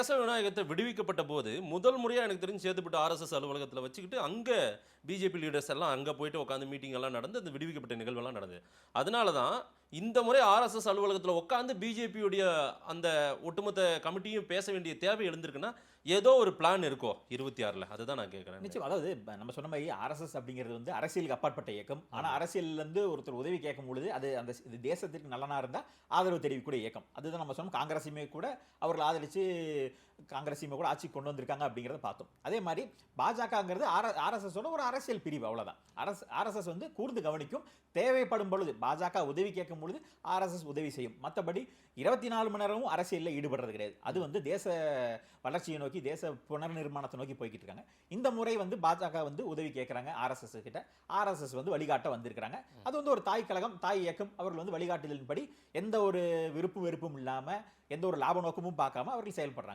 கேசவ விநாயகத்தை விடுவிக்கப்பட்ட போது முதல் முறையா எனக்கு தெரிஞ்சு சேத்துப்பட்டு ஆர்எஸ்எஸ் அலுவலகத்துல வச்சுக்கிட்டு அங்க பிஜேபி லீடர்ஸ் எல்லாம் அங்க போயிட்டு உட்காந்து மீட்டிங் எல்லாம் நடந்து அந்த விடுவிக்கப்பட்ட நிகழ்வெல்லாம் நடந்தது. அதனால தான் இந்த முறை ஆர்எஸ்எஸ் அலுவலகத்துல உட்காந்து பிஜேபியுடைய அந்த ஒட்டுமொத்த கமிட்டியும் பேச வேண்டிய தேவை எழுந்திருக்குன்னா ஏதோ ஒரு பிளான் இருக்கோ 26ல அதுதான் நான் கேட்கிறேன். நிச்சயம். அதாவது நம்ம சொன்ன மாதிரி ஆர்எஸ்எஸ் அப்படிங்கிறது வந்து அரசியலுக்கு அப்பாற்பட்ட இயக்கம். ஆனா அரசியல்ல இருந்து ஒருத்தர் உதவி கேட்கும் பொழுது அது அந்த இது தேசத்திற்கு நல்லனா இருந்தா ஆதரவு தெரிவிக்கக்கூடிய இயக்கம். அதுதான் நம்ம சொன்னோம். காங்கிரஸையுமே கூட அவர்கள் ஆதரிச்சு காங்கிரஸையுமே கூட ஆட்சி கொண்டு வந்திருக்காங்க அப்படிங்கிறத பார்த்தோம். அதே மாதிரி பாஜகங்கிறது ஆர்எஸ்எஸோட ஒரு அரசியல் பிரிவு, அவ்வளவுதான். ஆர்எஸ்எஸ் வந்து கூர்ந்து கவனிக்கும். தேவைப்படும் பொழுது பாஜக உதவி கேட்கும் பொழுது ஆர்எஸ்எஸ் உதவி செய்யும். மற்றபடி 24 மணி நேரமும் அரசியலில் ஈடுபடுறது கிடையாது. அது வந்து தேச வளர்ச்சியை நோக்கி, தேச புனர்நிர்மாணத்தை நோக்கி போய்கிட்டு இருக்காங்க. இந்த முறை வந்து பாஜக வந்து உதவி கேட்கறாங்க ஆர்எஸ்எஸ் கிட்ட. ஆர்எஸ்எஸ் வந்து வழிகாட்ட வந்திருக்கிறாங்க. அது வந்து ஒரு தாய் கழகம், தாய் இயக்கம். அவர்கள் வந்து வழிகாட்டுதலின்படி எந்த ஒரு விருப்பும் வெறுப்பும் இல்லாம, எந்த ஒரு லாப நோக்கமும் பார்க்காம அவர்கள் செயல்படுறாங்க.